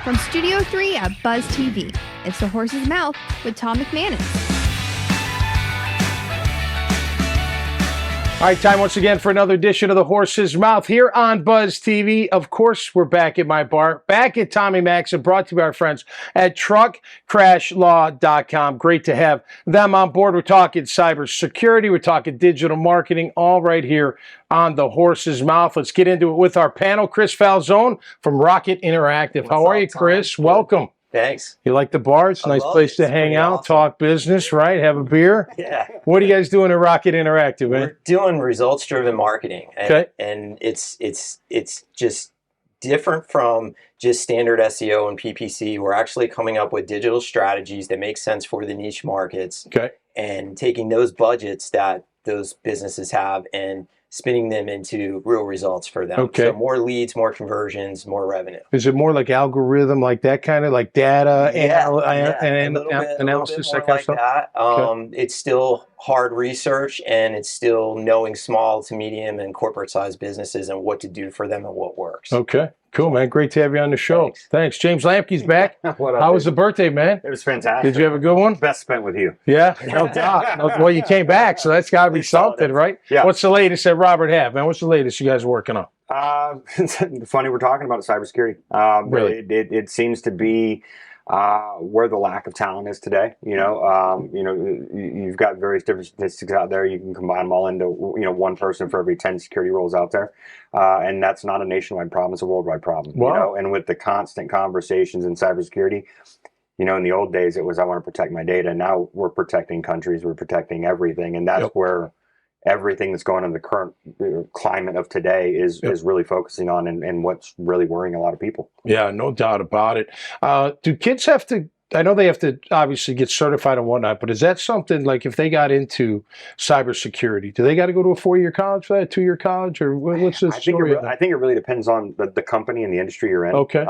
From Studio 3 at Buzz TV, it's The Horse's Mouth with Tom McManus. All right, time once again for another edition of The Horse's Mouth here on Buzz TV. Of course, we're back at my bar, back at Tommy Max, and brought to you by our friends at truckcrashlaw.com. Great to have them on board. We're talking cybersecurity, we're talking digital marketing, all right here on The Horse's Mouth. Let's get into it with our panel. Chris Falzone from RockIT Interactive. How are you, Chris? Tom? Welcome. Thanks. You like the bar? It's a nice place to hang out, talk business, right? Have a beer. Yeah. What are you guys doing at RockIT Interactive, man? We're doing results-driven marketing, and, Okay. and it's just different from just standard SEO and PPC. We're actually coming up with digital strategies that make sense for the niche markets, Okay. and taking those budgets that those businesses have and spinning them into real results for them. Okay. So more leads, more conversions, more revenue. Is it more like algorithm, like that kind of, like data and a little analysis, bit that more kind of like stuff? that. It's still hard research, and it's still knowing small to medium and corporate-sized businesses and what to do for them and what works. Okay, cool, man. Great to have you on the show. Thanks. James Lampke's back. What up, How was dude? the birthday, man? It was fantastic. Did you have a good one? Best spent with you. Yeah, no doubt. Well, you came back, so that's got to be something, right? Yeah. What's the latest that Robert have, man? What's the latest you guys are working on? Funny we're talking about cybersecurity. Really? It seems to be where the lack of talent is today. You've got various different statistics out there. You can combine them all into one person for every 10 security roles out there, and that's not a nationwide problem; it's a worldwide problem. Wow. And with the constant conversations in cybersecurity. In the old days, it was I want to protect my data. Now we're protecting countries, we're protecting everything, and that's where everything that's going on in the current climate of today is really focusing on, and what's really worrying a lot of people. Yeah, no doubt about it. Do kids have to? I know they have to obviously get certified and whatnot, but is that something like if they got into cybersecurity, do they got to go to a 4-year college for that, 2-year college, or what's the story? I think it really depends on the company and the industry you're in. Okay.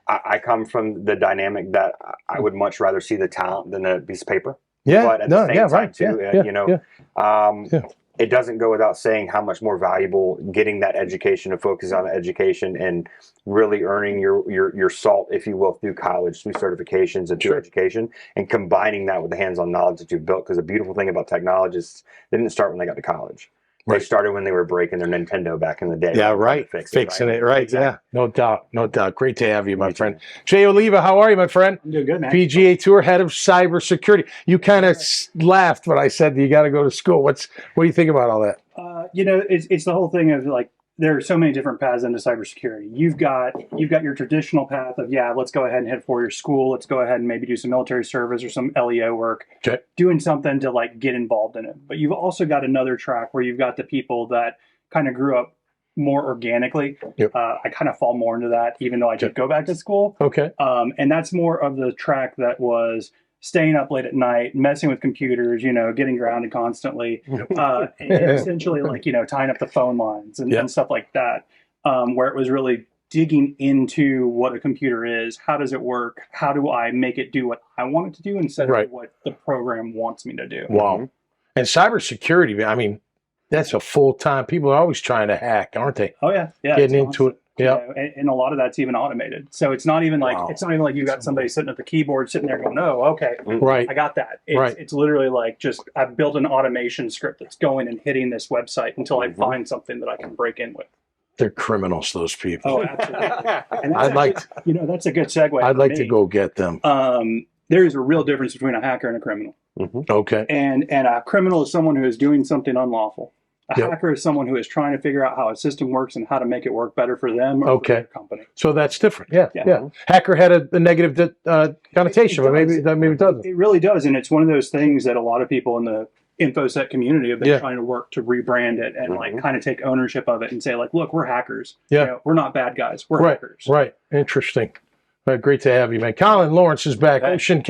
I come from the dynamic that I would much rather see the talent than a piece of paper. Yeah, But at the same time, too, yeah. It doesn't go without saying how much more valuable getting that education, to focus on education and really earning your salt, if you will, through college, through certifications and through education, and combining that with the hands-on knowledge that you've built. Because the beautiful thing about technologists, they didn't start when they got to college. They started when they were breaking their Nintendo back in the day. Yeah, right. Fixing it, right? Exactly. Yeah, no doubt, no doubt. Great to have you, my friend. Jay Oliva, how are you, my friend? I'm doing good, man. PGA Tour head of cybersecurity. You kind of laughed when I said you got to go to school. What do you think about all that? It's the whole thing of like there are so many different paths into cybersecurity. You've got your traditional path of let's go ahead and head for your school. Let's go ahead and maybe do some military service or some LEO work, doing something to like get involved in it. But you've also got another track where you've got the people that kind of grew up more organically. I kind of fall more into that, even though I did go back to school. Okay. And that's more of the track that was staying up late at night, messing with computers, getting grounded constantly, and essentially like, tying up the phone lines and stuff like that, where it was really digging into what a computer is. How does it work? How do I make it do what I want it to do instead of what the program wants me to do? Wow. And cybersecurity, I mean, that's a full-time, people are always trying to hack, aren't they? Oh, yeah. Getting into it. Yeah, and a lot of that's even automated. So it's not even like you got somebody sitting at the keyboard sitting there going, "Oh, okay, right, I got that." It's literally like just I've built an automation script that's going and hitting this website until I find something that I can break in with. They're criminals, those people. Oh, absolutely. And that's a good segue. I'd like to go get them. There is a real difference between a hacker and a criminal. Okay. And a criminal is someone who is doing something unlawful. A hacker is someone who is trying to figure out how a system works and how to make it work better for them or for their company. So that's different. Yeah. Hacker had a negative connotation, but maybe it doesn't. It really does. And it's one of those things that a lot of people in the InfoSec community have been trying to work to rebrand it and like kind of take ownership of it and say like, look, we're hackers. We're not bad guys. We're hackers. Right. Interesting. Great to have you, man. Collin Lawrence is back. Oshin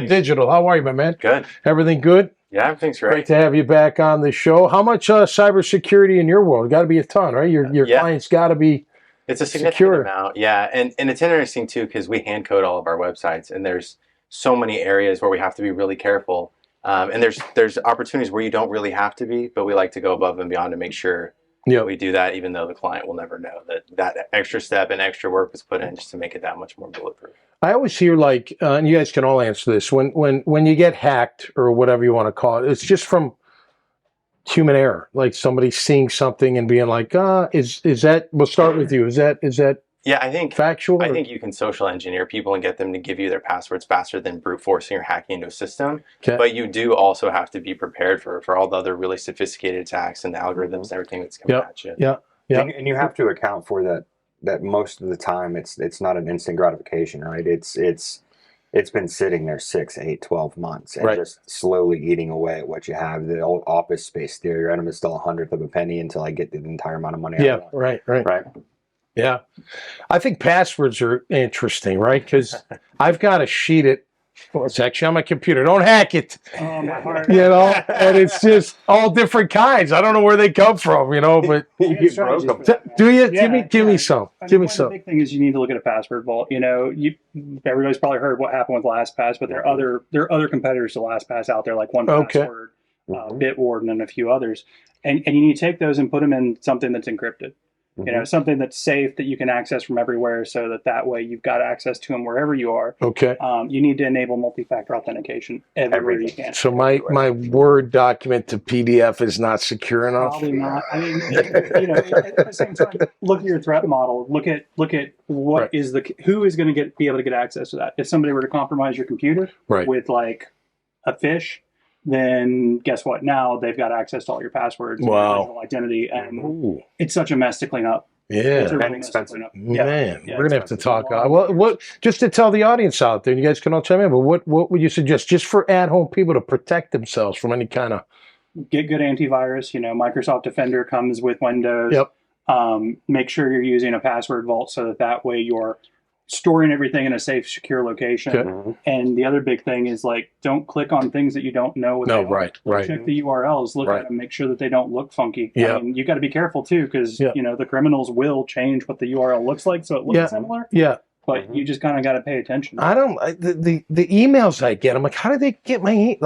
Digital. How are you, my man? Good. Everything good? Yeah, everything's great. Great to have you back on the show. How much cybersecurity in your world? Got to be a ton, right? Your clients got to be It's a significant amount, yeah. And it's interesting, too, because we hand code all of our websites, and there's so many areas where we have to be really careful. And there's opportunities where you don't really have to be, but we like to go above and beyond to make sure We do that even though the client will never know that extra step and extra work was put in just to make it that much more bulletproof. I always hear like, and you guys can all answer this, when you get hacked or whatever you want to call it, it's just from human error, like somebody seeing something and being like, is that, we'll start with you, is that Yeah, I think factual? I think you can social engineer people and get them to give you their passwords faster than brute forcing or hacking into a system. Okay. But you do also have to be prepared for all the other really sophisticated attacks and the algorithms and everything that's coming at you. Yeah. And you have to account for that most of the time it's not an instant gratification, right? It's been sitting there 6, 8, 12 months and just slowly eating away at what you have. The old office space theory, right? I'm still 1/100th of a penny until I get the entire amount of money. Yeah, right. Yeah. I think passwords are interesting, right? Because I've got a sheet it's actually on my computer. Don't hack it. Oh, my heart. You know, and it's just all different kinds. I don't know where they come from, you know, but You broke them. do you? Yeah, give me some. I mean, Give me one of some. the big thing is you need to look at a password vault. You know, everybody's probably heard what happened with LastPass, but there are other competitors to LastPass out there, like OnePassword, Bitwarden, and a few others. And you need to take those and put them in something that's encrypted. You know, something that's safe that you can access from everywhere, so that way you've got access to them wherever you are. Okay. You need to enable multi-factor authentication everywhere you can. So my Word document to PDF is not secure enough. Probably not. I mean, you know, at the same time, look at your threat model. Look at what is who is going to be able to get access to that. If somebody were to compromise your computer with like a phish, then guess what? Now they've got access to all your passwords and your digital identity, and it's such a mess to clean up. Yeah, and expensive. Man, we're gonna have to talk. What just to tell the audience out there, you guys can all chime in. But what would you suggest, just for at-home people to protect themselves from any kind of? Get good antivirus. You know, Microsoft Defender comes with Windows. Yep. Make sure you're using a password vault so that way you're storing everything in a safe, secure location. Okay. And the other big thing is like, don't click on things that you don't know. Check the URLs, look at them, make sure that they don't look funky. Yeah. I mean, you got to be careful too, because you know the criminals will change what the URL looks like so it looks similar. Yeah. But you just kind of got to pay attention. The emails I get, I'm like, how did they get my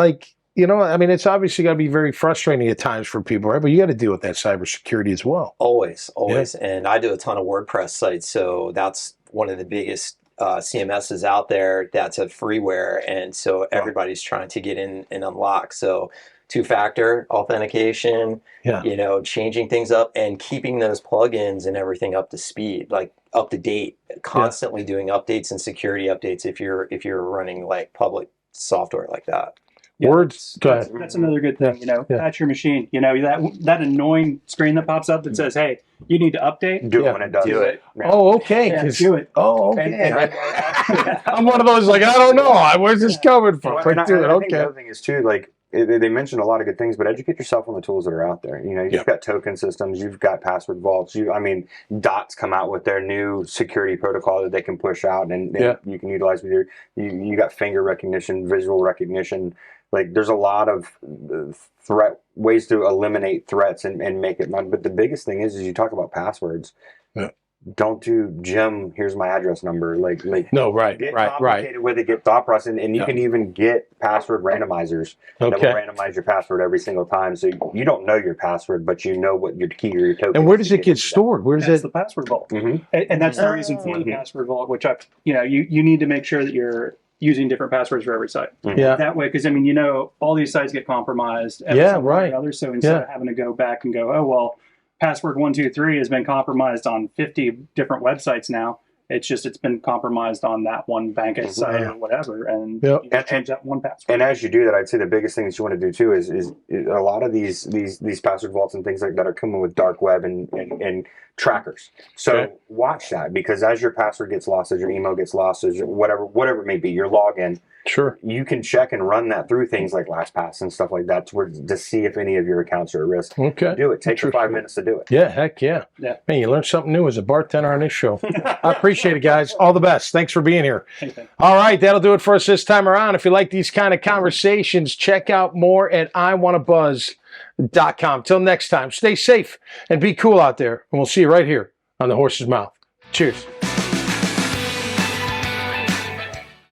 you know, I mean, it's obviously got to be very frustrating at times for people, right? But you got to deal with that cybersecurity as well. Always. And I do a ton of WordPress sites, so that's one of the biggest CMSs out there that's a freeware, and so everybody's trying to get in and unlock. So two-factor authentication, you know, changing things up and keeping those plugins and everything up to speed, like up to date, constantly doing updates and security updates if you're running like public software like that. Yeah, Words. That's another good thing, you know. Patch your machine. You know, that annoying screen that pops up that says, "Hey, you need to update." Do it when it does. Do it. Oh, okay. Do it. Oh, okay. I'm one of those like, I don't know. Where's this coming from? Well, I think the other thing is too, like they mentioned a lot of good things, but educate yourself on the tools that are out there. You know, you've got token systems, you've got password vaults. Dot's come out with their new security protocol that they can push out and you can utilize with you got finger recognition, visual recognition. Like there's a lot of ways to eliminate threats and make it fun. But the biggest thing is you talk about passwords. Yeah. Don't do Jim, here's my address number. Like no, get complicated with it, get thought process, and you can even get password randomizers that will randomize your password every single time. So you don't know your password, but you know what your key or your token. And where does it get stored? Where is it? The password vault. And that's the reason for the password vault, which you need to make sure that you're using different passwords for every site. Yeah. That way, because I mean, you know, all these sites get compromised. So instead of having to go back and go, oh well, password 123 has been compromised on 50 different websites now. It's been compromised on that one bank site or whatever, and you can change that one password. And as you do that, I'd say the biggest thing that you want to do too is a lot of these password vaults and things like that are coming with dark web and trackers. So watch that, because as your password gets lost, as your email gets lost, as whatever it may be, your login. Sure. You can check and run that through things like LastPass and stuff like that to see if any of your accounts are at risk. Okay. Do it. Take your 5 minutes to do it. Yeah, heck yeah. Man, you learn something new as a bartender on this show. I appreciate it, guys. All the best. Thanks for being here. All right, that'll do it for us this time around. If you like these kind of conversations, check out more at iwannabuzz.com. Till next time, stay safe and be cool out there. And we'll see you right here on The Horse's Mouth. Cheers.